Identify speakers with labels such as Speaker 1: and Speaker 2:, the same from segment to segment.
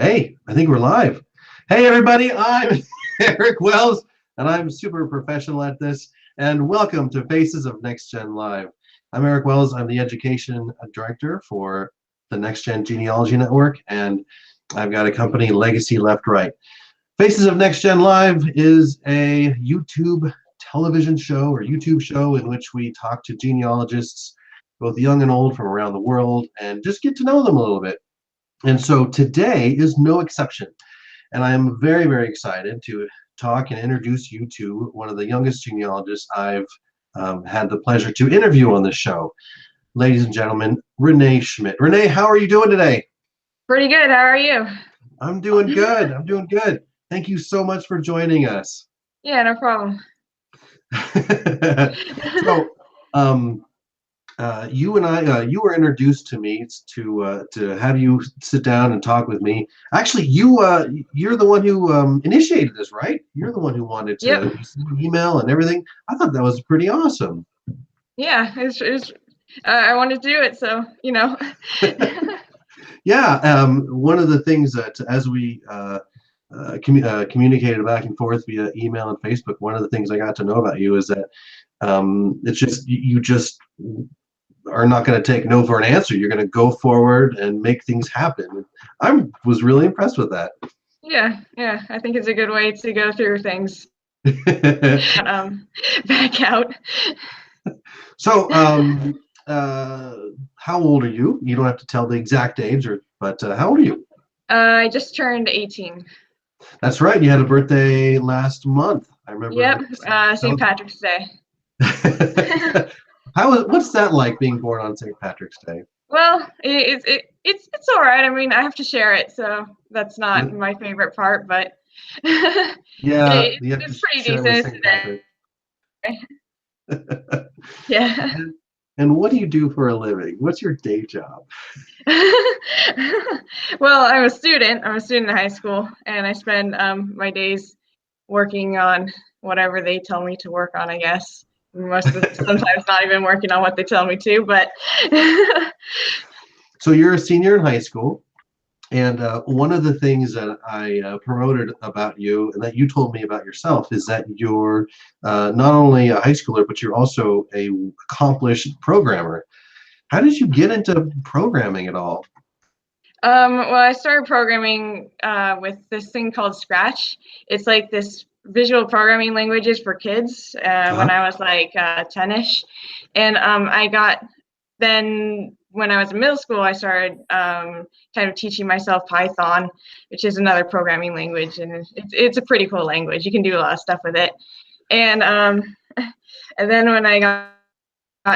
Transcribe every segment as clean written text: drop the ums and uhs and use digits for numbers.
Speaker 1: Hey, I think we're live. Hey, everybody, I'm Eric Wells, and I'm super professional at this. And welcome to Faces of NextGen Live. I'm Eric Wells. I'm the education director for the NextGen Genealogy Network, and I've got a company, Legacy Left Right. Faces of NextGen Live is a YouTube television show or YouTube show in which we talk to genealogists, both young and old, from around the world, and just get to know them a little bit. And so today is no exception. And I am very, very excited to talk and introduce you to one of the youngest genealogists I've had the pleasure to interview on this show. Ladies and gentlemen, Renee Schmidt. Renee, how are you doing today?
Speaker 2: Pretty good. How are you?
Speaker 1: I'm doing good. I'm doing good. Thank you so much for joining us.
Speaker 2: Yeah, no problem.
Speaker 1: So, you and I, you were introduced to me to have you sit down and talk with me. Actually, you're the one who initiated this, right? You're the one who wanted to send an email and everything. I thought that was pretty awesome.
Speaker 2: Yeah, I wanted to do it, so
Speaker 1: Yeah, one of the things that as we communicated back and forth via email and Facebook, one of the things I got to know about you is that it's just you just are not going to take no for an answer. You're going to go forward and make things happen. I was really impressed with that.
Speaker 2: Yeah, I think it's a good way to go through things. Back out.
Speaker 1: So, how old are you? You don't have to tell the exact age, but how old are you?
Speaker 2: I just turned 18.
Speaker 1: That's right. You had a birthday last month. I remember.
Speaker 2: Yep, St. Patrick's Day.
Speaker 1: What's that like, being born on St. Patrick's Day?
Speaker 2: Well, it's all right. I mean, I have to share it, so that's not my favorite part, but
Speaker 1: yeah,
Speaker 2: it's pretty decent. Yeah.
Speaker 1: And what do you do for a living? What's your day job?
Speaker 2: Well, I'm a student. I'm a student in high school, and I spend my days working on whatever they tell me to work on, I guess. Sometimes not even working on what they tell me to, but.
Speaker 1: So you're a senior in high school, and one of the things that I promoted about you and that you told me about yourself is that you're not only a high schooler, but you're also a accomplished programmer. How did you get into programming at all?
Speaker 2: Well, I started programming with this thing called Scratch. It's like this visual programming languages for kids when I was like 10-ish. And then when I was in middle school, I started kind of teaching myself Python, which is another programming language. And it's a pretty cool language. You can do a lot of stuff with it. And then when I got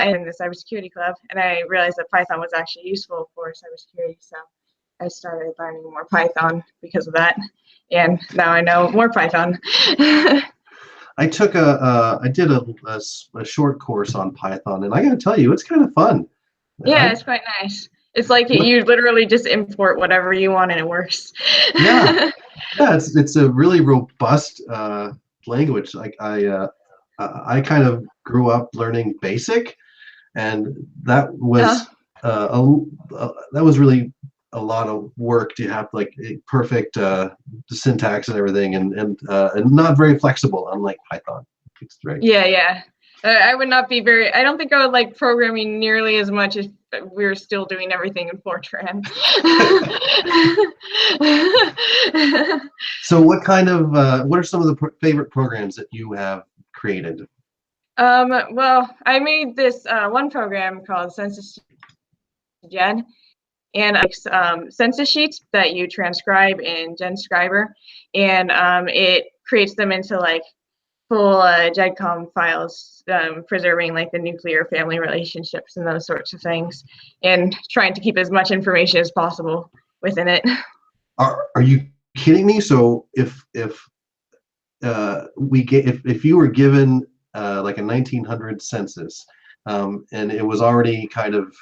Speaker 2: in the cybersecurity club, and I realized that Python was actually useful for cybersecurity, so I started learning more Python because of that, and now I know more Python.
Speaker 1: I did a short course on Python, and I got to tell you, it's kind of fun.
Speaker 2: Yeah, it's quite nice. It's like you literally just import whatever you want and it works.
Speaker 1: Yeah, it's a really robust language. Like I kind of grew up learning BASIC, and that was that was really a lot of work to have like a perfect syntax and everything, and not very flexible, unlike Python. Right?
Speaker 2: Yeah. I would not be I don't think I would like programming nearly as much if we were still doing everything in Fortran.
Speaker 1: So what are some of the favorite programs that you have created?
Speaker 2: Well, I made this one program called census gen, and census sheets that you transcribe in GenScriber, and it creates them into like full GEDCOM files, preserving like the nuclear family relationships and those sorts of things, and trying to keep as much information as possible within it.
Speaker 1: Are you kidding me? So if you were given like a 1900 census, and it was already kind of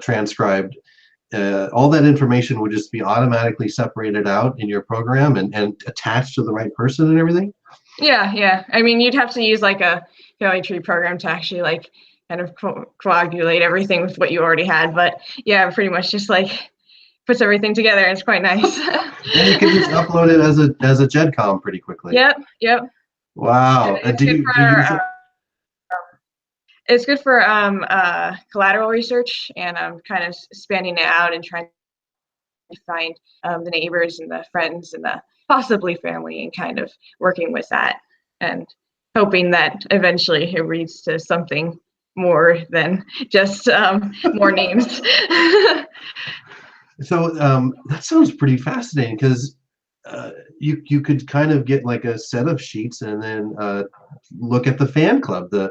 Speaker 1: transcribed, all that information would just be automatically separated out in your program and attached to the right person and everything?
Speaker 2: Yeah. I mean, you'd have to use like a family tree program to actually like kind of coagulate everything with what you already had. But yeah, pretty much just like puts everything together. And it's quite nice.
Speaker 1: And you can just upload it as a GEDCOM pretty quickly.
Speaker 2: Yep.
Speaker 1: Wow. Do you use it?
Speaker 2: It's good for collateral research and kind of spanning it out and trying to find the neighbors and the friends and the possibly family and kind of working with that and hoping that eventually it leads to something more than just more names.
Speaker 1: So that sounds pretty fascinating because you could kind of get like a set of sheets and then look at the fan club, the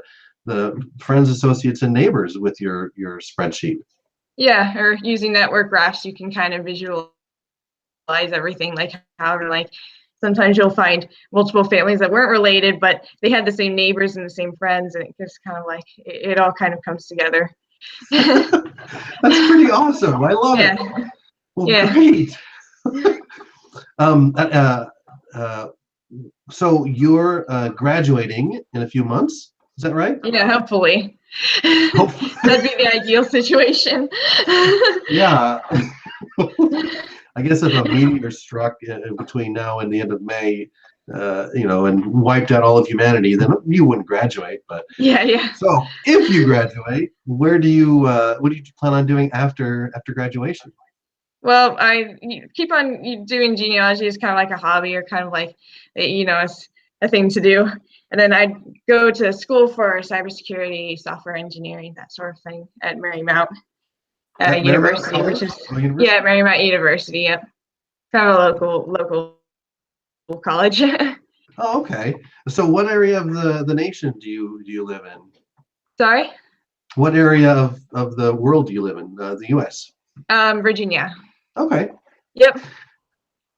Speaker 1: friends, associates, and neighbors with your spreadsheet.
Speaker 2: Yeah, or using network graphs, you can kind of visualize everything. Like however, like sometimes you'll find multiple families that weren't related, but they had the same neighbors and the same friends, and it just kind of like it all kind of comes together.
Speaker 1: That's pretty awesome. I love it. Well, great. So you're graduating in a few months. Is that right?
Speaker 2: Yeah, hopefully. That'd be the ideal situation.
Speaker 1: Yeah. I guess if a meteor struck between now and the end of May, and wiped out all of humanity, then you wouldn't graduate. But
Speaker 2: yeah.
Speaker 1: So if you graduate, what do you plan on doing after graduation?
Speaker 2: Well, I keep on doing genealogy as kind of like a hobby or kind of like, it's a thing to do. And then I'd go to school for cybersecurity, software engineering, that sort of thing at Marymount University, which is Marymount University. Yep, kind of a local college.
Speaker 1: Oh, okay. So, what area of the nation do you live in?
Speaker 2: Sorry.
Speaker 1: What area of the world do you live in? The U.S.
Speaker 2: Virginia.
Speaker 1: Okay.
Speaker 2: Yep.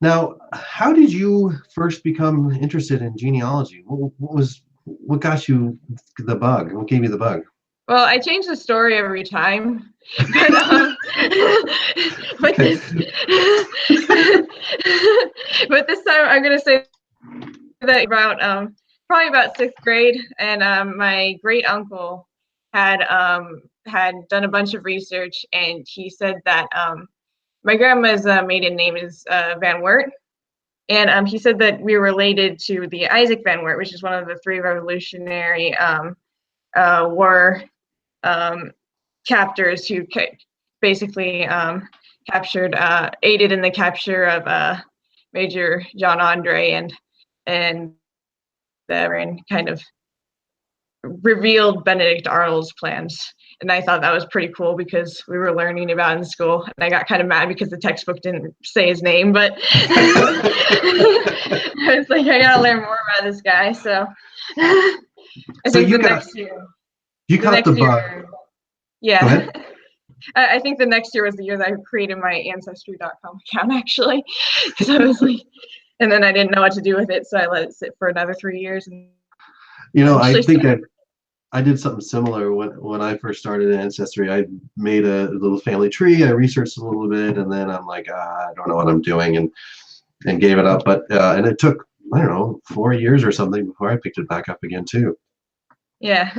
Speaker 1: Now, how did you first become interested in genealogy? What got you the bug? What gave you the bug?
Speaker 2: Well, I change the story every time, but this time I'm gonna say that about probably about 6th grade, and my great uncle had done a bunch of research, and he said that my grandma's maiden name is Van Wert, and he said that we were related to the Isaac Van Wert, which is one of the 3 Revolutionary War captors who basically aided in the capture of Major John Andre and kind of revealed Benedict Arnold's plans. And I thought that was pretty cool because we were learning about it in school. And I got kind of mad because the textbook didn't say his name, but I was like, I gotta learn more about this guy. So I think the next year.
Speaker 1: You caught the bug.
Speaker 2: Yeah. I think the next year was the year that I created my Ancestry.com account, actually. Because I was like, and then I didn't know what to do with it. So I let it sit for another 3 years. And
Speaker 1: I think that I did something similar when I first started Ancestry. I made a little family tree. I researched a little bit, and then I'm like, I don't know what I'm doing, and gave it up. But and it took, I don't know, 4 years or something before I picked it back up again too.
Speaker 2: Yeah.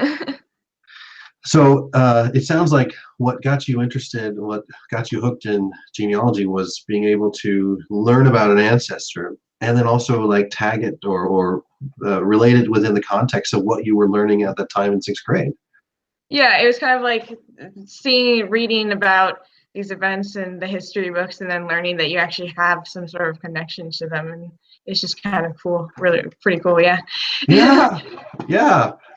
Speaker 1: So it sounds like what got you interested, what got you hooked in genealogy was being able to learn about an ancestor and then also like tag it or relate it within the context of what you were learning at the time in 6th grade.
Speaker 2: Yeah, it was kind of like reading about these events in the history books and then learning that you actually have some sort of connection to them. And it's just kind of cool, really pretty cool, yeah.
Speaker 1: Yeah.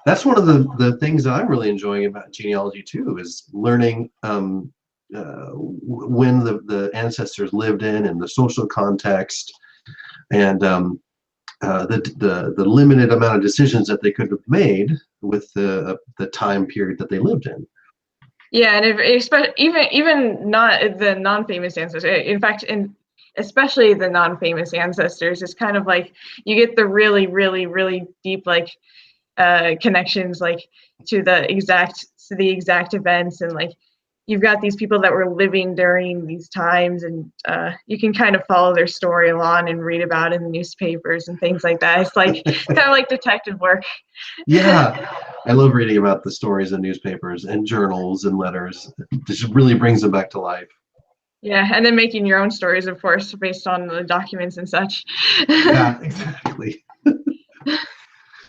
Speaker 1: That's one of the things that I'm really enjoying about genealogy too, is learning when the ancestors lived in and the social context and the limited amount of decisions that they could have made with the time period that they lived in.
Speaker 2: Yeah, and even not the non-famous ancestors. In fact, especially the non-famous ancestors, it's kind of like you get the really, really, really deep like connections like to the exact events, and like you've got these people that were living during these times, and you can kind of follow their story along and read about it in the newspapers and things like that. It's like kind of like detective work.
Speaker 1: Yeah, I love reading about the stories in newspapers and journals and letters. It just really brings them back to life.
Speaker 2: Yeah, and then making your own stories, of course, based on the documents and such.
Speaker 1: Yeah, exactly.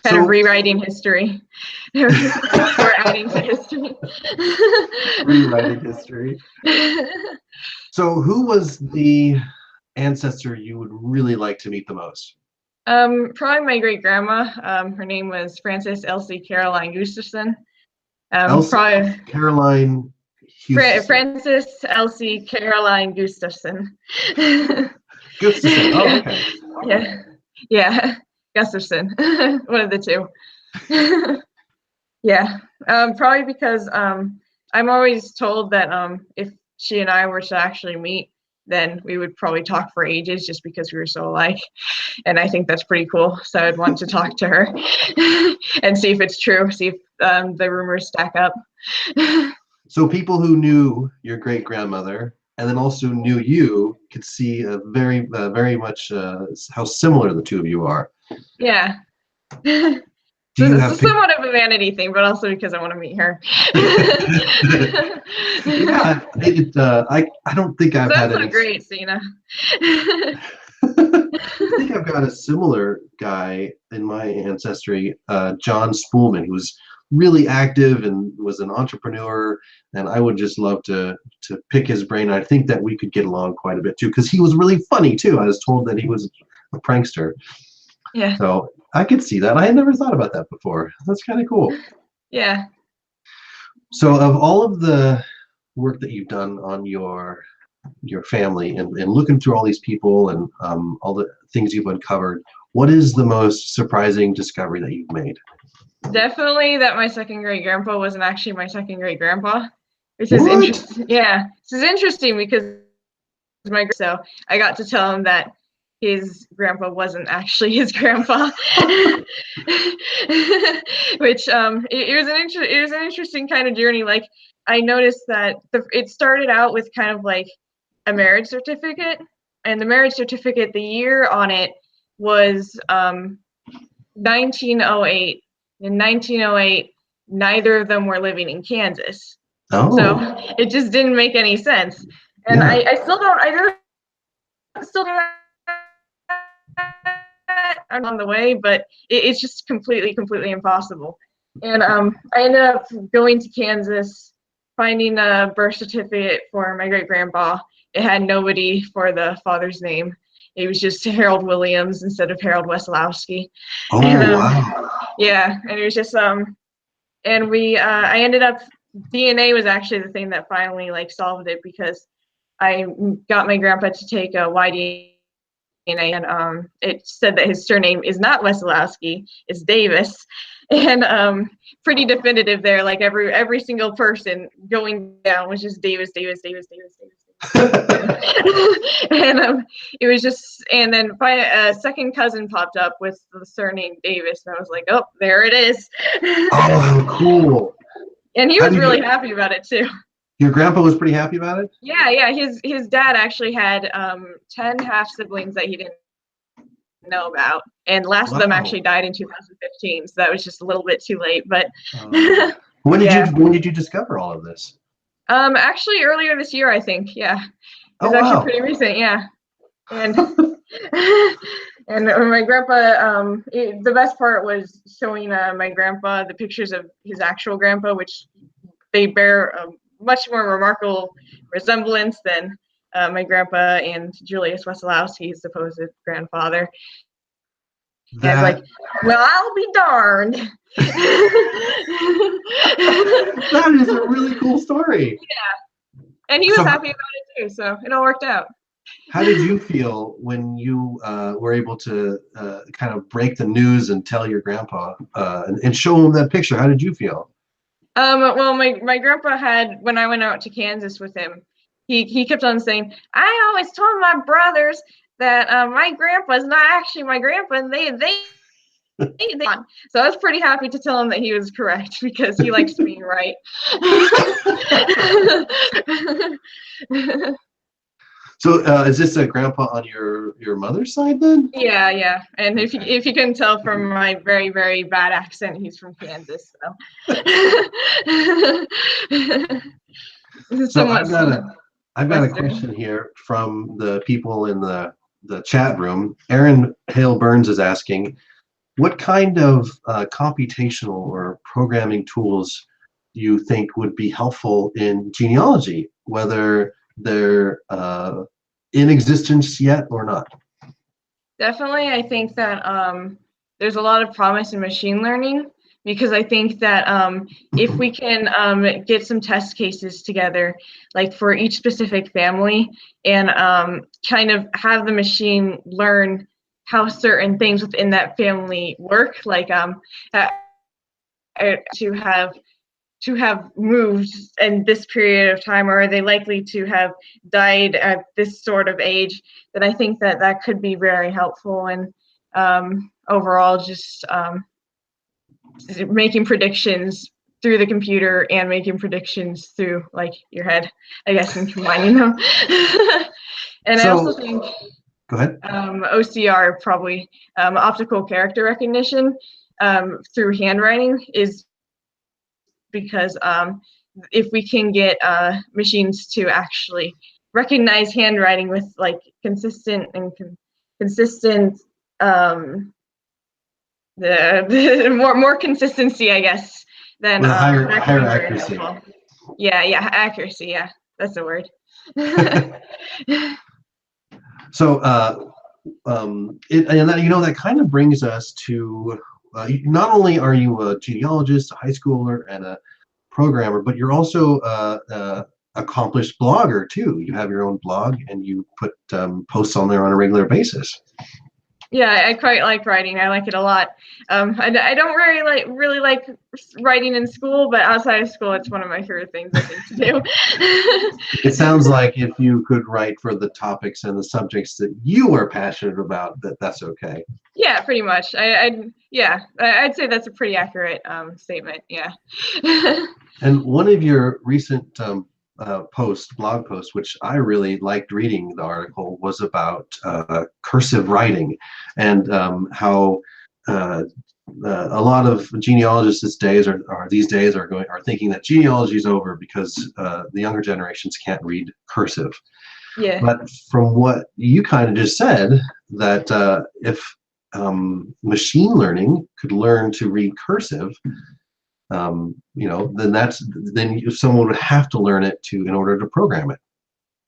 Speaker 2: Kind of rewriting history. Or adding to history.
Speaker 1: Rewriting history. So who was the ancestor you would really like to meet the most?
Speaker 2: Probably my great grandma. Her name was Frances Elsie Caroline Gustafson. Probably
Speaker 1: Caroline Houston.
Speaker 2: Frances Elsie Caroline Gustafson.
Speaker 1: Gustafson. Oh, okay.
Speaker 2: Yeah, Gustafson. One of the two. Yeah, probably because I'm always told that if she and I were to actually meet, then we would probably talk for ages just because we were so alike. And I think that's pretty cool. So I'd want to talk to her and see if it's true, see if the rumors stack up.
Speaker 1: So people who knew your great grandmother and then also knew you could see very much how similar the two of you are.
Speaker 2: Yeah.
Speaker 1: Do you have
Speaker 2: somewhat of a vanity thing, but also because I want to meet her.
Speaker 1: Yeah, I don't think I've had any.
Speaker 2: Great, Sina.
Speaker 1: I think I've got a similar guy in my ancestry, John Spoolman, who was really active and was an entrepreneur, and I would just love to pick his brain. I think that we could get along quite a bit too, because he was really funny too. I was told that he was a prankster.
Speaker 2: Yeah.
Speaker 1: So I could see that. I had never thought about that before. That's kind of cool.
Speaker 2: Yeah.
Speaker 1: So of all of the work that you've done on your family and looking through all these people and all the things you've uncovered, what is the most surprising discovery that you've made?
Speaker 2: Definitely that my second great grandpa wasn't actually my second great grandpa, which is interesting. Yeah, this is interesting because so I got to tell him that his grandpa wasn't actually his grandpa, which it was an interesting kind of journey. Like I noticed that it started out with kind of like a marriage certificate, and the marriage certificate, the year on it was 1908. In 1908, neither of them were living in Kansas.
Speaker 1: Oh.
Speaker 2: So it just didn't make any sense. And yeah. I still don't I'm on the way, but it's just completely impossible. And I ended up going to Kansas, finding a birth certificate for my great grandpa. It had nobody for the father's name. It was just Harold Williams instead of Harold Wesolowski.
Speaker 1: Oh, and, wow.
Speaker 2: Yeah, and it was just and I ended up, DNA was actually the thing that finally like solved it, because I got my grandpa to take a YDNA, and it said that his surname is not Wesolowski, it's Davis, and pretty definitive there. Like every single person going down was just Davis. And it was just, and then a second cousin popped up with the surname Davis, and I was like, oh, there it is.
Speaker 1: Oh, cool.
Speaker 2: And he was really happy about it too.
Speaker 1: Your grandpa was pretty happy about it?
Speaker 2: Yeah. His dad actually had 10 half siblings that he didn't know about, and last of them actually died in 2015, so that was just a little bit too late. But
Speaker 1: when did you discover all of this?
Speaker 2: Actually earlier this year, I think. Yeah, it was actually pretty recent. Yeah, and and my grandpa. The best part was showing my grandpa the pictures of his actual grandpa, which they bear a much more remarkable resemblance than my grandpa and Julius Wesolowski's supposed grandfather. And I was like, well, I'll be darned.
Speaker 1: That is a really cool story.
Speaker 2: Yeah. And he was happy about it too, so it all worked out.
Speaker 1: How did you feel when you were able to kind of break the news and tell your grandpa and show him that picture? How did you feel?
Speaker 2: Well, my grandpa had, when I went out to Kansas with him, he kept on saying, I always told my brothers that my grandpa's not actually my grandpa, and they so I was pretty happy to tell him that he was correct, because he likes being right.
Speaker 1: So is this a grandpa on your mother's side then?
Speaker 2: Yeah. And if you can tell from my very, very bad accent, he's from Kansas. So,
Speaker 1: so I've got a question here from the people in the chat room. Aaron Hale Burns is asking, what kind of computational or programming tools do you think would be helpful in genealogy, whether they're in existence yet or not?
Speaker 2: Definitely, I think that there's a lot of promise in machine learning, because I think that if we can get some test cases together, like for each specific family, and kind of have the machine learn how certain things within that family work, like to have moved in this period of time, or are they likely to have died at this sort of age, then I think that that could be very helpful. And overall, just making predictions through the computer and making predictions through like your head, I guess, and combining them. And so, I also think
Speaker 1: go ahead.
Speaker 2: OCR, probably optical character recognition through handwriting, is because if we can get machines to actually recognize handwriting with like consistent the more consistency, I guess, then
Speaker 1: higher accuracy.
Speaker 2: Yeah, accuracy. Yeah, that's the word.
Speaker 1: So, and that, that kind of brings us to not only are you a genealogist, a high schooler, and a programmer, but you're also a accomplished blogger too. You have your own blog and you put posts on there on a regular basis.
Speaker 2: Yeah, I quite like writing. I like it a lot. I don't really like writing in school, but outside of school, it's one of my favorite things I think to do.
Speaker 1: It sounds like if you could write for the topics and the subjects that you are passionate about, that's okay.
Speaker 2: Yeah, pretty much. I'd say that's a pretty accurate statement. Yeah.
Speaker 1: And one of your recent blog post, which I really liked reading the article, was about cursive writing, and how a lot of genealogists these days are thinking that genealogy is over because the younger generations can't read cursive.
Speaker 2: Yeah.
Speaker 1: But from what you kind of just said, that if machine learning could learn to read cursive, then someone would have to learn it in order to program it.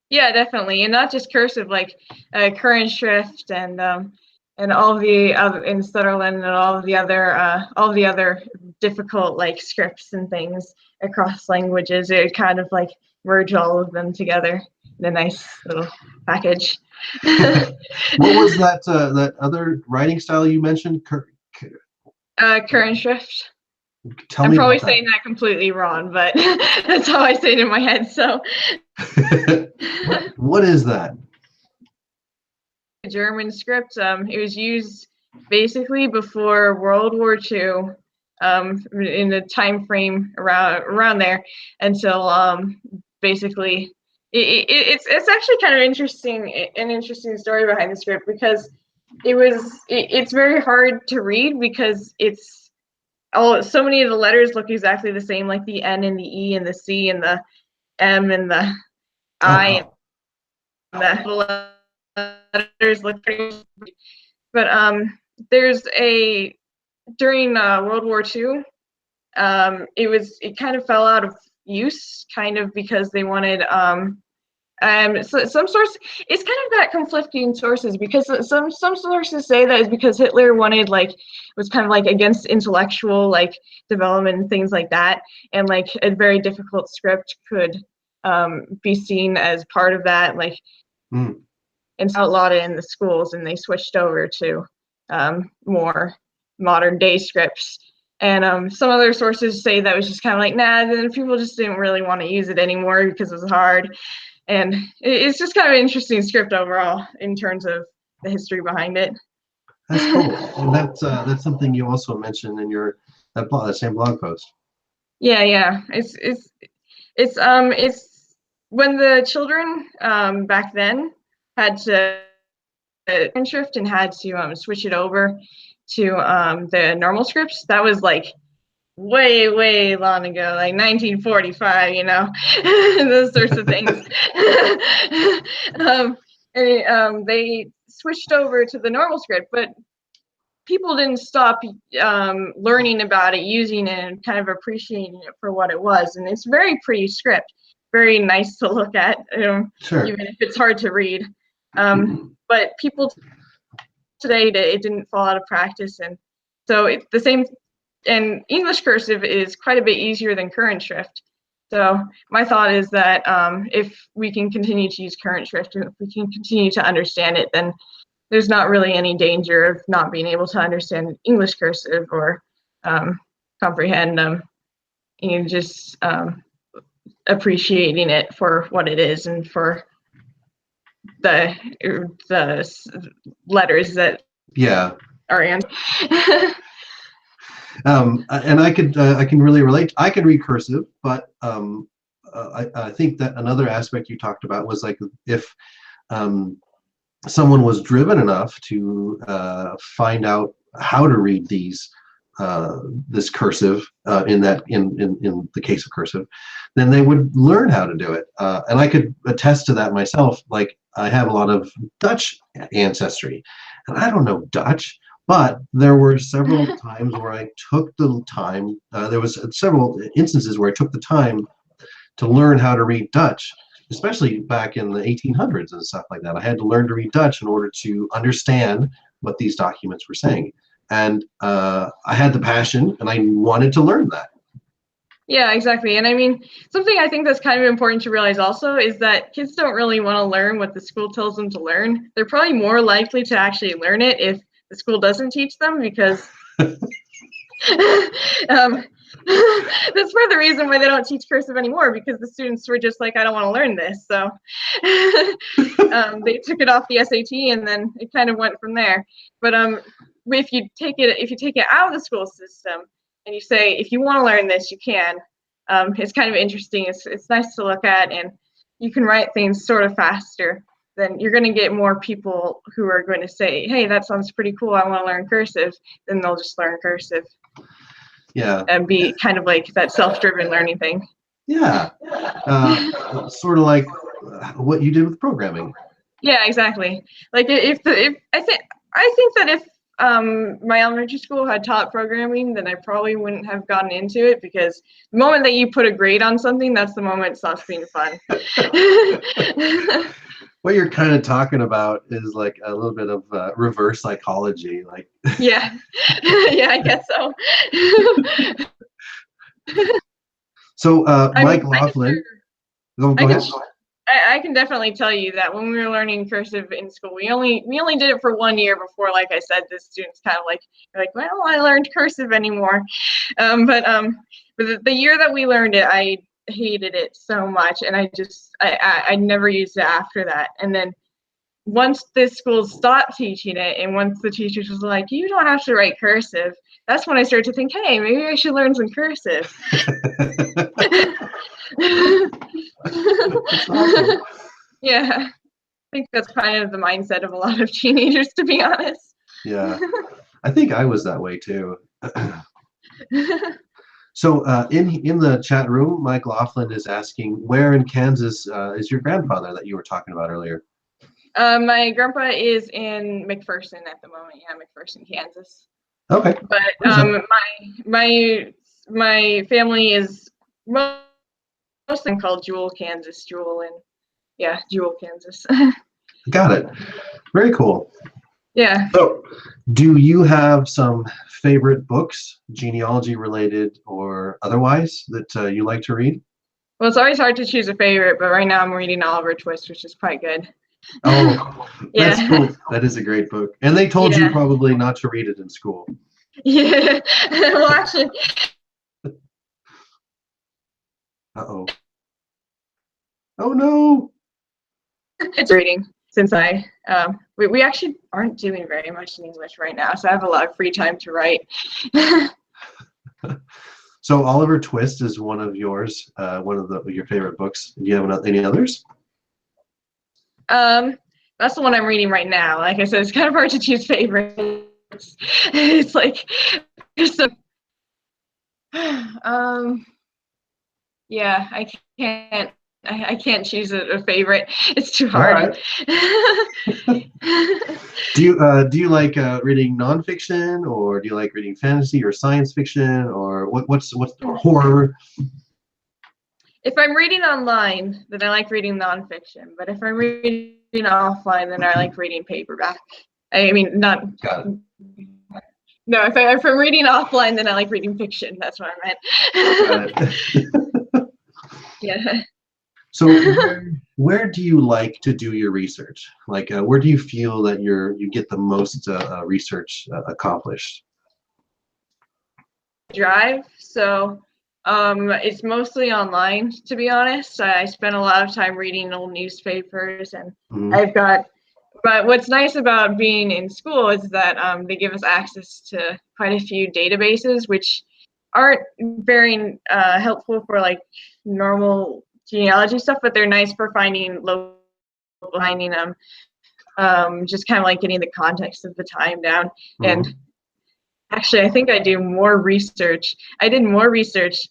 Speaker 2: Yeah, definitely, and not just cursive, like current shrift and all the other in Sutherland and all the other difficult like scripts and things across languages. It kind of like merge all of them together in a nice little package.
Speaker 1: What was that other writing style you mentioned?
Speaker 2: Current shrift.
Speaker 1: I'm
Speaker 2: probably saying that completely wrong, but that's how I say it in my head. So,
Speaker 1: what is that?
Speaker 2: German script. It was used basically before World War II, in the time frame around there, until basically it's actually kind of an interesting story behind the script, because it's very hard to read because so many of the letters look exactly the same, like the N and the E and the C and the M and the I. And the letters look pretty. But during World War II, it kind of fell out of use, kind of because they wanted so some source, it's kind of got conflicting sources, because some sources say that is because Hitler was kind of like against intellectual like development and things like that, and like a very difficult script could be seen as part of that, like and outlawed it in the schools, and they switched over to more modern day scripts. And some other sources say that was just kind of like, nah, then people just didn't really want to use it anymore because it was hard. And it's just kind of an interesting script overall in terms of the history behind it.
Speaker 1: That's cool. And that's something you also mentioned in that same blog post.
Speaker 2: Yeah. It's when the children back then had to shift and had to switch it over to the normal scripts. That was like way, way long ago, like 1945, you know, those sorts of things. They switched over to the normal script, but people didn't stop learning about it, using it, and kind of appreciating it for what it was. And it's very pretty script, very nice to look at,
Speaker 1: Sure.
Speaker 2: even if it's hard to read. But people today, it didn't fall out of practice, and so it's the same. And English cursive is quite a bit easier than current shrift. So my thought is that if we can continue to use current shrift, and if we can continue to understand it, then there's not really any danger of not being able to understand English cursive or comprehend just appreciating it for what it is and for the letters that are in.
Speaker 1: And I can really relate. I can read cursive, but I think that another aspect you talked about was like if someone was driven enough to find out how to read this cursive in the case of cursive, then they would learn how to do it. And I could attest to that myself. Like I have a lot of Dutch ancestry, and I don't know Dutch. But there were several times where I took the time, there was several instances where I took the time to learn how to read Dutch, especially back in the 1800s and stuff like that. I had to learn to read Dutch in order to understand what these documents were saying. And I had the passion and I wanted to learn that.
Speaker 2: Yeah, exactly. And I mean, something I think that's kind of important to realize also is that kids don't really want to learn what the school tells them to learn. They're probably more likely to actually learn it if the school doesn't teach them, because that's part of the reason why they don't teach cursive anymore, because the students were just like, I don't want to learn this. So they took it off the SAT, and then it kind of went from there. But if you take it out of the school system and you say, if you want to learn this, you can. It's kind of interesting. It's nice to look at, and you can write things sort of faster. Then you're going to get more people who are going to say, hey, that sounds pretty cool, I want to learn cursive. Then they'll just learn cursive.
Speaker 1: Yeah.
Speaker 2: And be kind of like that self-driven learning thing.
Speaker 1: Yeah. Sort of like what you did with programming.
Speaker 2: Yeah, exactly. Like I think that if my elementary school had taught programming, then I probably wouldn't have gotten into it, because the moment that you put a grade on something, that's the moment it stops being fun.
Speaker 1: What you're kind of talking about is like a little bit of reverse psychology, like.
Speaker 2: Yeah, yeah, I guess so.
Speaker 1: So, Mike Laughlin, go ahead.
Speaker 2: I can definitely tell you that when we were learning cursive in school, we only did it for 1 year before, like I said, the students kind of like, well, I learned cursive anymore. But the year that we learned it, I hated it so much, and I never used it after that. And then once the school stopped teaching it, and once the teachers was like, you don't have to write cursive, that's when I started to think, hey, maybe I should learn some cursive.
Speaker 1: That's awesome.
Speaker 2: Yeah, I think that's kind of the mindset of a lot of teenagers, to be honest.
Speaker 1: Yeah, I think I was that way too. So in the chat room, Mike Laughlin is asking, where in Kansas is your grandfather that you were talking about earlier?
Speaker 2: My grandpa is in McPherson at the moment. Yeah, McPherson, Kansas.
Speaker 1: Okay.
Speaker 2: But my family is mostly called Jewel, Kansas. Jewel, Kansas.
Speaker 1: Got it. Very cool.
Speaker 2: Yeah.
Speaker 1: So, do you have some favorite books, genealogy related or otherwise, that you like to read?
Speaker 2: Well, it's always hard to choose a favorite, but right now I'm reading Oliver Twist, which is quite good.
Speaker 1: Oh, that's cool. That is a great book. And they told you probably not to read it in school.
Speaker 2: Yeah. Well, actually.
Speaker 1: Uh-oh. Oh, no.
Speaker 2: It's reading, since we actually aren't doing very much in English right now, so I have a lot of free time to write.
Speaker 1: So Oliver Twist is one of yours, one of your favorite books. Do you have any others?
Speaker 2: That's the one I'm reading right now. Like I said, it's kind of hard to choose favorites. It's like there's some. Yeah, I can't choose a favorite. It's too
Speaker 1: All
Speaker 2: hard.
Speaker 1: right. Do you like reading nonfiction, or do you like reading fantasy or science fiction, or what's or horror?
Speaker 2: If I'm reading online, then I like reading nonfiction. But if I'm reading offline, then I like reading paperback. I mean, not.
Speaker 1: Got it.
Speaker 2: No, if I'm reading offline, then I like reading fiction. That's what I meant.
Speaker 1: Got it.
Speaker 2: Yeah.
Speaker 1: So where do you like to do your research? Like, where do you feel that you get the most research accomplished?
Speaker 2: Drive, so it's mostly online, to be honest. I spend a lot of time reading old newspapers, and
Speaker 1: Mhm.
Speaker 2: but what's nice about being in school is that they give us access to quite a few databases, which aren't very helpful for like normal genealogy stuff, but they're nice for finding just kind of like getting the context of the time down.
Speaker 1: Mhm.
Speaker 2: And actually, I think I do more research. I did more research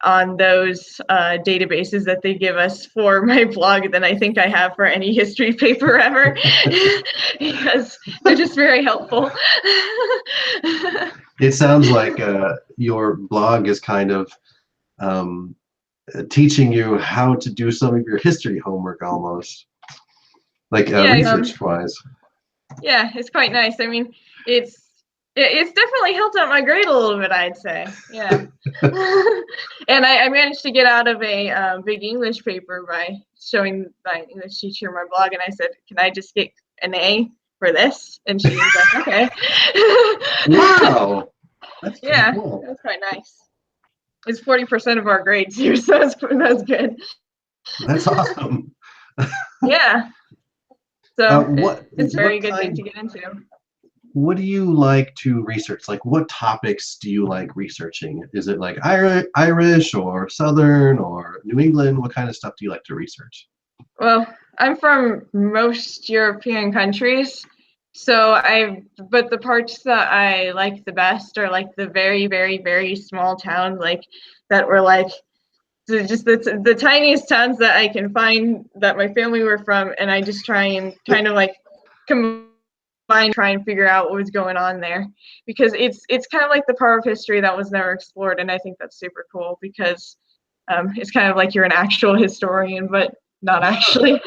Speaker 2: on those databases that they give us for my blog than I think I have for any history paper ever, because they're just very helpful.
Speaker 1: It sounds like your blog is kind of teaching you how to do some of your history homework almost, like
Speaker 2: Yeah,
Speaker 1: research-wise.
Speaker 2: yeah, it's quite nice. I mean, it's definitely helped out my grade a little bit, I'd say. Yeah. And I managed to get out of a big English paper by showing my English teacher my blog, and I said, "Can I just get an A for this?" And she was like, "Okay."
Speaker 1: Wow, that's pretty
Speaker 2: Yeah,
Speaker 1: cool.
Speaker 2: that's quite nice. It's 40% of our grades here, so that's good.
Speaker 1: That's awesome.
Speaker 2: Yeah. So it's a very
Speaker 1: What
Speaker 2: good thing
Speaker 1: kind?
Speaker 2: to get into.
Speaker 1: What do you like to research? Like, what topics do you like researching? Is it like Irish or Southern or New England? What kind of stuff do you like to research?
Speaker 2: Well, I'm from most European countries, but the parts that I like the best are like the very, very, very small towns, like that were like just the tiniest towns that I can find that my family were from, and I just try and kind of like combine, try and figure out what was going on there, because it's kind of like the part of history that was never explored, and I think that's super cool because it's kind of like you're an actual historian, but not actually.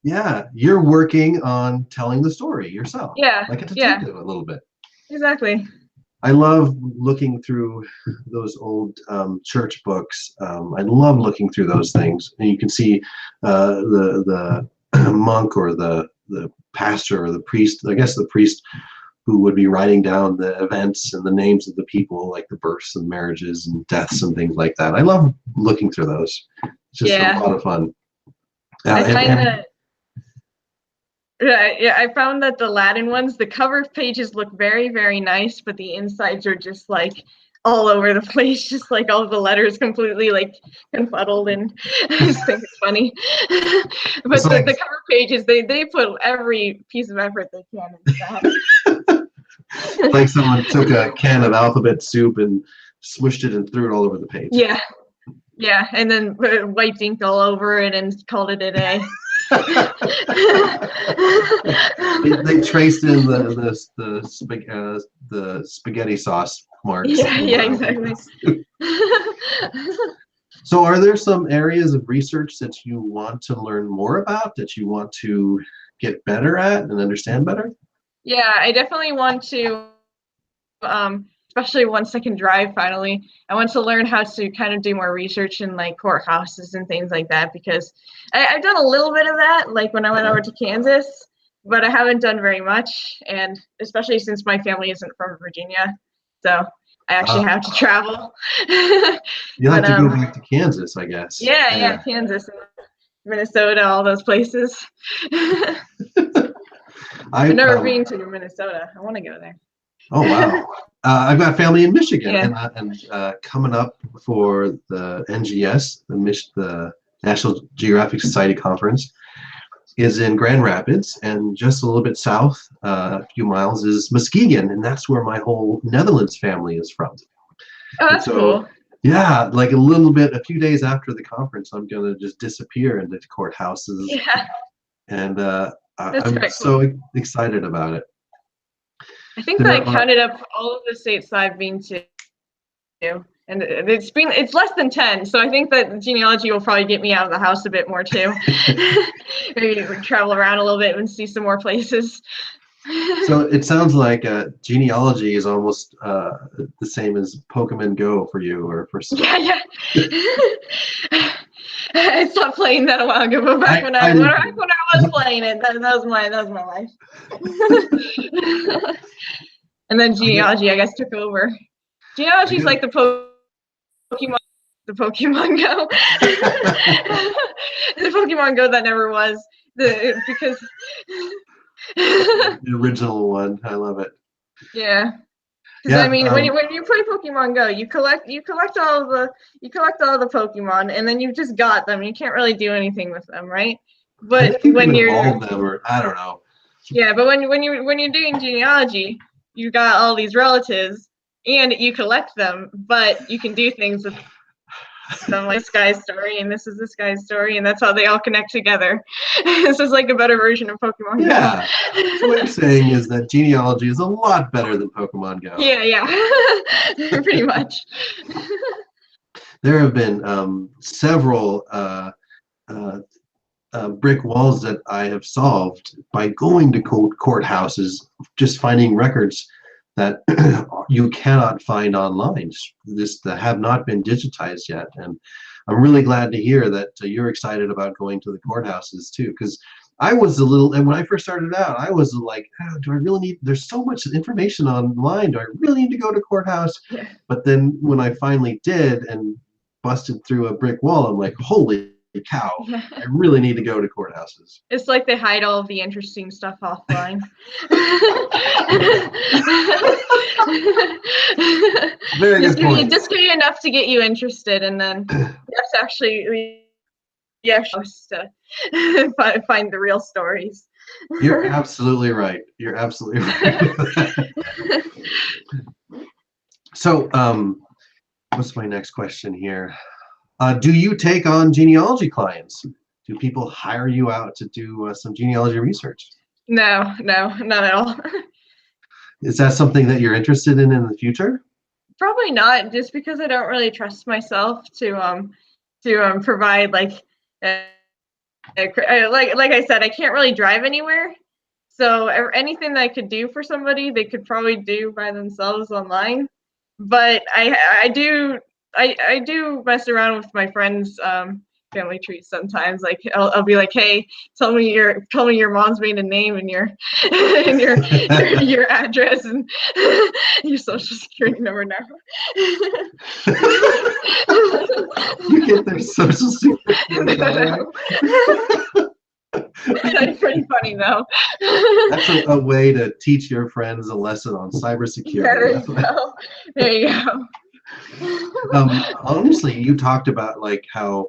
Speaker 1: Yeah, you're working on telling the story yourself,
Speaker 2: Yeah,
Speaker 1: like a
Speaker 2: yeah,
Speaker 1: detective a little bit.
Speaker 2: exactly.
Speaker 1: I love looking through those old church books. I love looking through those things, and you can see the monk or the pastor or the priest. I guess the priest who would be writing down the events and the names of the people, like the births and marriages and deaths and things like that. I love looking through those. It's just a
Speaker 2: Yeah,
Speaker 1: lot of fun.
Speaker 2: I find
Speaker 1: And
Speaker 2: that. Yeah, I found that the Latin ones, the cover pages look very, very nice, but the insides are just like all over the place, just like all the letters completely like confuddled, and I just think it's funny.
Speaker 1: it's
Speaker 2: But
Speaker 1: like
Speaker 2: the cover pages, they put every piece of effort they can into
Speaker 1: it's like someone took a can of alphabet soup and swished it and threw it all over the page.
Speaker 2: Yeah, yeah, and then wiped ink all over it and called it a day.
Speaker 1: They traced in the spaghetti sauce marks.
Speaker 2: Yeah, yeah, exactly.
Speaker 1: So are there some areas of research that you want to learn more about, that you want to get better at and understand better?
Speaker 2: Yeah, I definitely want to, especially once I can drive finally, I want to learn how to kind of do more research in like courthouses and things like that, because I've done a little bit of that, like when I went over to Kansas, but I haven't done very much, and especially since my family isn't from Virginia, so I actually have to travel.
Speaker 1: You'll have
Speaker 2: But
Speaker 1: to go back to Kansas, I guess.
Speaker 2: yeah, yeah, Kansas, Minnesota, all those places. I've
Speaker 1: I
Speaker 2: never been to Minnesota. I want to go there.
Speaker 1: Oh wow. I've got family in Michigan,
Speaker 2: Yeah.
Speaker 1: and coming up for the NGS, the National Geographic Society Conference, is in Grand Rapids, and just a little bit south, a few miles, is Muskegon, and that's where my whole Netherlands family is from.
Speaker 2: Oh,
Speaker 1: And
Speaker 2: that's
Speaker 1: so,
Speaker 2: cool.
Speaker 1: yeah, like a few days after the conference, I'm gonna just disappear into courthouses,
Speaker 2: Yeah,
Speaker 1: and
Speaker 2: that's
Speaker 1: I'm
Speaker 2: quite cool.
Speaker 1: so excited about it.
Speaker 2: I think that I
Speaker 1: There are,
Speaker 2: counted up all of the states that I've been to, and it's less than 10. So I think that genealogy will probably get me out of the house a bit more too. Maybe travel around a little bit and see some more places.
Speaker 1: so it sounds like genealogy is almost the same as Pokemon Go for you, or for some.
Speaker 2: Yeah, yeah. I stopped playing that a while ago, but back when
Speaker 1: I
Speaker 2: I
Speaker 1: did.
Speaker 2: was playing it, that was my life. And then
Speaker 1: I get,
Speaker 2: genealogy, I guess, took over.
Speaker 1: I
Speaker 2: Genealogy is
Speaker 1: get.
Speaker 2: like the Pokemon Go, the Pokemon Go that never was, because
Speaker 1: The original one. I love it.
Speaker 2: yeah. Because I
Speaker 1: Yeah.
Speaker 2: mean, when you play Pokemon Go, you collect all the Pokemon, and then you just got them. You can't really do anything with them, right?
Speaker 1: I
Speaker 2: But
Speaker 1: think you can
Speaker 2: when you're
Speaker 1: evolve them, or I don't know.
Speaker 2: yeah, but when you're doing genealogy, you got all these relatives, and you collect them, but you can do things with them, like this guy's story, and this is this guy's story, and that's how they all connect together. This is like a better version of Pokemon Go.
Speaker 1: Yeah. So what you're saying is that genealogy is a lot better than Pokemon Go.
Speaker 2: Yeah, yeah, pretty much.
Speaker 1: There have been several uh, brick walls that I have solved by going to courthouses, just finding records that you cannot find online, just that have not been digitized yet. And I'm really glad to hear that you're excited about going to the courthouses too, because I was a little, and when I first started out, I was like, oh, do I really need, there's so much information online, do I really need to go to courthouse?
Speaker 2: Yeah.
Speaker 1: But then when I finally did and busted through a brick wall, I'm like, holy cow,
Speaker 2: Yeah.
Speaker 1: I really need to go to courthouses.
Speaker 2: It's like they hide all of the interesting stuff offline.
Speaker 1: Very good point.
Speaker 2: Just give you enough to get you interested, and then that's actually to find the real stories.
Speaker 1: You're absolutely right. You're absolutely right. So, what's my next question here? Do you take on genealogy clients? Do people hire you out to do some genealogy research?
Speaker 2: No, not at all.
Speaker 1: Is that something that you're interested in the future?
Speaker 2: Probably not, just because I don't really trust myself to provide like I said, I can't really drive anywhere. So anything that I could do for somebody, they could probably do by themselves online. But I do mess around with my friends' family trees sometimes. Like I'll be like, hey, tell me your mom's maiden name and your and your address and your social security number now.
Speaker 1: You get their social security number.
Speaker 2: That's pretty funny though.
Speaker 1: That's a way to teach your friends a lesson on cybersecurity.
Speaker 2: There you go.
Speaker 1: Honestly, you talked about like how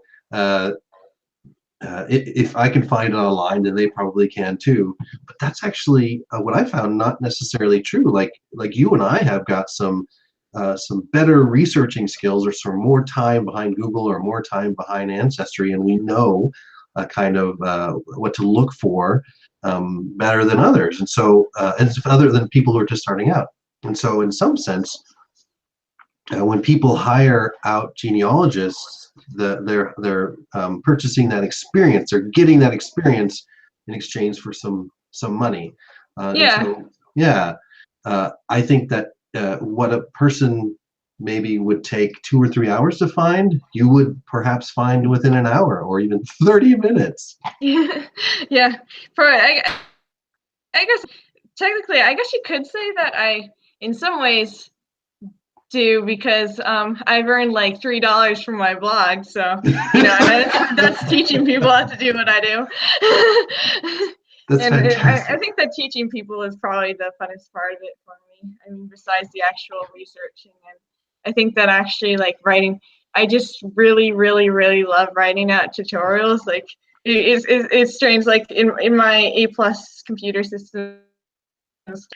Speaker 1: if I can find it online, then they probably can too. But that's actually what I found not necessarily true. Like you and I have got some better researching skills, or some more time behind Google, or more time behind Ancestry, and we know kind of what to look for better than others. And so, and other than people who are just starting out. And so, in some sense, when people hire out genealogists, they're purchasing that experience. They're getting that experience in exchange for some money. And so, yeah, I think that what a person maybe would take 2 or 3 hours to find, you would perhaps find within an hour or even 30 minutes.
Speaker 2: Yeah, probably. I guess technically, I guess you could say that I, in some ways, do, because I've earned like $3 from my blog, so that's teaching people how to do what I do.
Speaker 1: That's
Speaker 2: and
Speaker 1: fantastic.
Speaker 2: I think that teaching people is probably the funnest part of it for me. I mean, besides the actual researching, and I think that actually like writing, I just really, really, really love writing out tutorials. Like it's strange. Like in my A+ computer system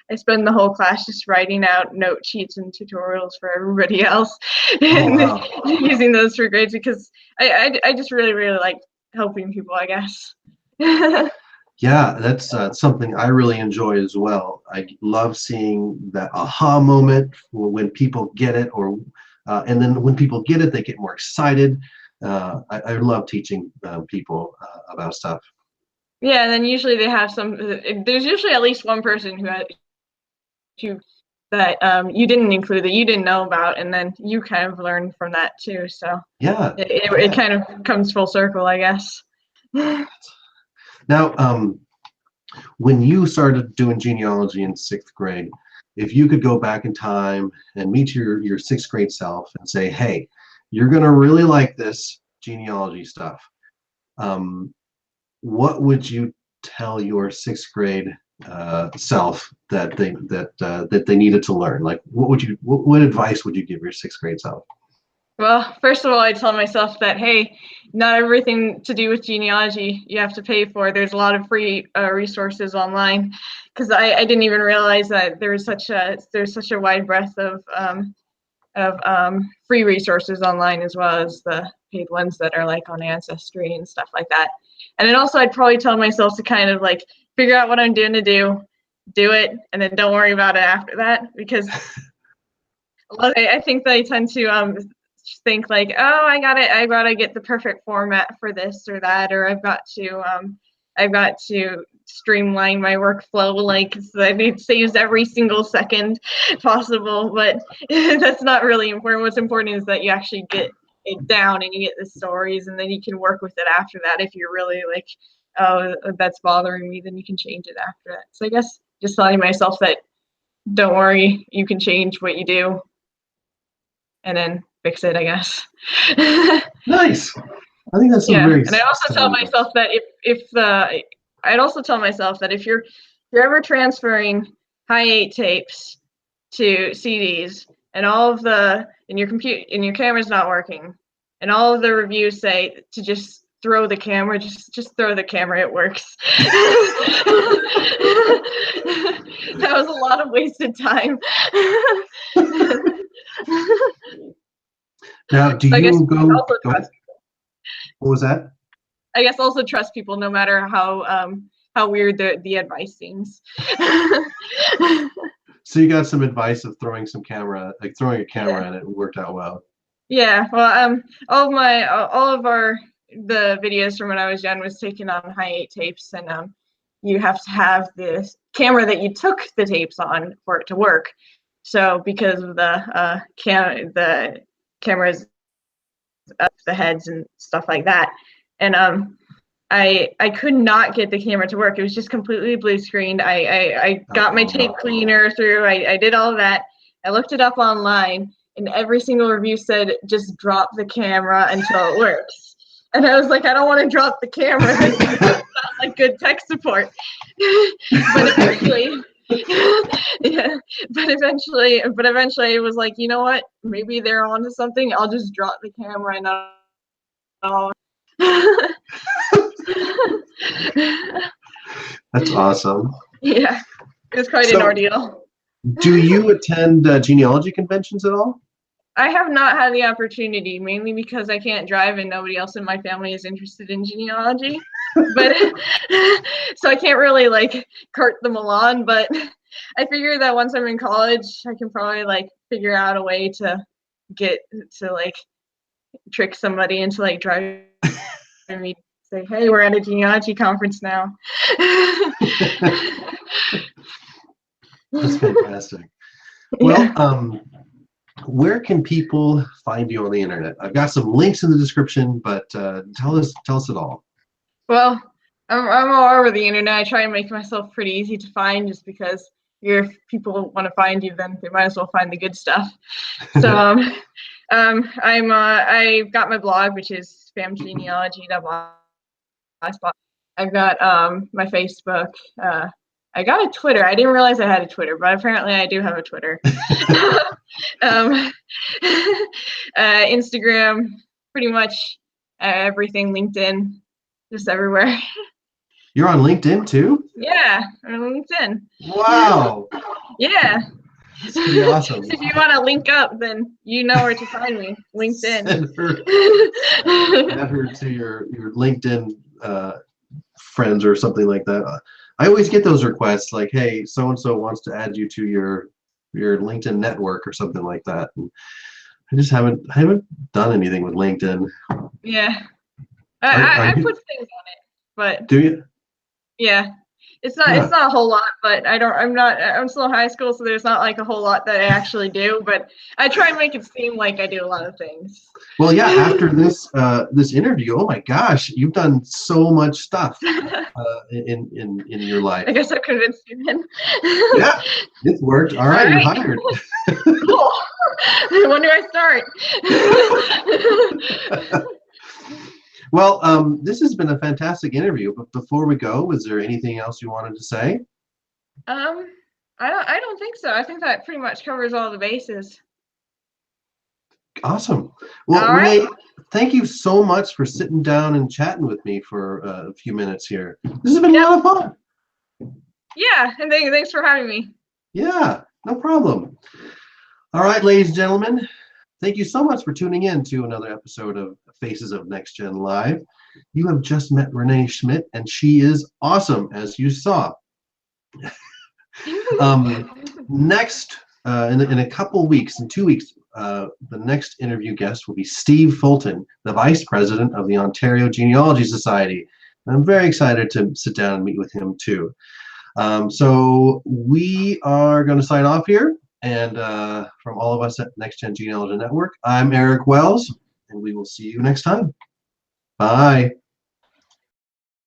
Speaker 2: I spend the whole class just writing out note sheets and tutorials for everybody else,
Speaker 1: Oh,
Speaker 2: and
Speaker 1: wow.
Speaker 2: using those for grades because I just really like helping people, I guess.
Speaker 1: Yeah, that's something I really enjoy as well. I love seeing that aha moment when people get it, or and then when people get it, they get more excited. I love teaching people about stuff.
Speaker 2: Yeah, and then usually they have there's usually at least one person who that you didn't include, that you didn't know about, and then you kind of learn from that too. So
Speaker 1: Yeah,
Speaker 2: it kind of comes full circle, I guess.
Speaker 1: Now, when you started doing genealogy in 6th grade, if you could go back in time and meet your 6th grade self and say, hey, you're going to really like this genealogy stuff, what would you tell your 6th grade self that they needed to learn? Like, what advice would you give your 6th grade self?
Speaker 2: Well, first of all, I tell myself that, hey, not everything to do with genealogy you have to pay for. There's a lot of free resources online, because I didn't even realize that there's such a wide breadth of free resources online, as well as the paid ones that are like on Ancestry and stuff like that. And then also, I'd probably tell myself to kind of like figure out what I'm doing to do it, and then don't worry about it after that, because I think that I tend to think like, oh, I gotta get the perfect format for this or that, or I've got to streamline my workflow like so that it saves every single second possible. But that's not really important. What's important is that you actually get it down and you get the stories, and then you can work with it after that. If you're really like, oh, that's bothering me, then you can change it after that. So I guess just telling myself that, don't worry, you can change what you do and then fix it, I guess.
Speaker 1: Nice. I think that's some
Speaker 2: Yeah,
Speaker 1: very
Speaker 2: and I also tell
Speaker 1: sound advice.
Speaker 2: myself that I'd also tell myself that if you're ever transferring high-8 tapes to CDs, and all of and your camera's not working, and all of the reviews say to just throw the camera, just throw the camera, it works. That was a lot of wasted time.
Speaker 1: Now, do
Speaker 2: I guess
Speaker 1: you go?
Speaker 2: also
Speaker 1: Go ahead. What was that?
Speaker 2: I guess also trust people no matter how weird the advice seems.
Speaker 1: So you got some advice of throwing a camera
Speaker 2: Yeah.
Speaker 1: and it worked out well.
Speaker 2: Yeah, well, all of the videos from when I was young was taken on high-8 tapes, and you have to have this camera that you took the tapes on for it to work. So because of the cameras, the heads and stuff like that, and I could not get the camera to work. It was just completely blue screened. I got my tape cleaner through. I did all of that. I looked it up online, and every single review said just drop the camera until it works. And I was like, I don't want to drop the camera. This doesn't sound like good tech support. But eventually, yeah. But eventually, it was like, you know what? Maybe they're onto something. I'll just drop the camera and I'll.
Speaker 1: That's awesome.
Speaker 2: Yeah, it was quite an ordeal.
Speaker 1: Do you attend genealogy conventions at all?
Speaker 2: I have not had the opportunity, mainly because I can't drive and nobody else in my family is interested in genealogy. But so I can't really like cart them along. But I figure that once I'm in college, I can probably like figure out a way to get to like trick somebody into like driving me. Say, hey, we're at a genealogy conference now.
Speaker 1: That's fantastic. Well, where can people find you on the internet? I've got some links in the description, but tell us it all.
Speaker 2: Well, I'm all over the internet. I try and make myself pretty easy to find, just because if people want to find you, then they might as well find the good stuff. So I've got my blog, which is spamgenealogy.blogspot. I've got my Facebook. I got a Twitter. I didn't realize I had a Twitter, but apparently I do have a Twitter. Instagram, pretty much everything. LinkedIn, just everywhere.
Speaker 1: You're on LinkedIn too?
Speaker 2: Yeah, on LinkedIn.
Speaker 1: Wow.
Speaker 2: Yeah.
Speaker 1: That's pretty awesome.
Speaker 2: So if you want to link up, then you know where to find me. LinkedIn.
Speaker 1: Add her to your LinkedIn friends or something like that. I always get those requests like, hey, so and so wants to add you to your LinkedIn network or something like that. And I haven't done anything with LinkedIn.
Speaker 2: Yeah.
Speaker 1: Are
Speaker 2: I
Speaker 1: you,
Speaker 2: put things on it, but
Speaker 1: do you?
Speaker 2: yeah. It's not a whole lot, but I'm still in high school, so there's not like a whole lot that I actually do, but I try and make it seem like I do a lot of things.
Speaker 1: Well, yeah, after this this interview, oh my gosh, you've done so much stuff in your life.
Speaker 2: I guess I convinced you then.
Speaker 1: Yeah, it's worked. All right, you're hired.
Speaker 2: Cool. When do I start?
Speaker 1: Well, this has been a fantastic interview, but before we go, is there anything else you wanted to say?
Speaker 2: I don't think so. I think that pretty much covers all the bases.
Speaker 1: Awesome. Well,
Speaker 2: All right.
Speaker 1: Renee, thank you so much for sitting down and chatting with me for a few minutes here. This has been a lot of fun.
Speaker 2: Yeah, and thanks for having me.
Speaker 1: Yeah, no problem. All right, ladies and gentlemen, thank you so much for tuning in to another episode of Faces of NextGen Live. You have just met Renee Schmidt, and she is awesome, as you saw. Next, in a couple weeks, in 2 weeks, the next interview guest will be Steve Fulton, the Vice President of the Ontario Genealogy Society. And I'm very excited to sit down and meet with him too. So we are going to sign off here. And from all of us at NextGen Genealogy Network, I'm Eric Wells, and we will see you next time. Bye.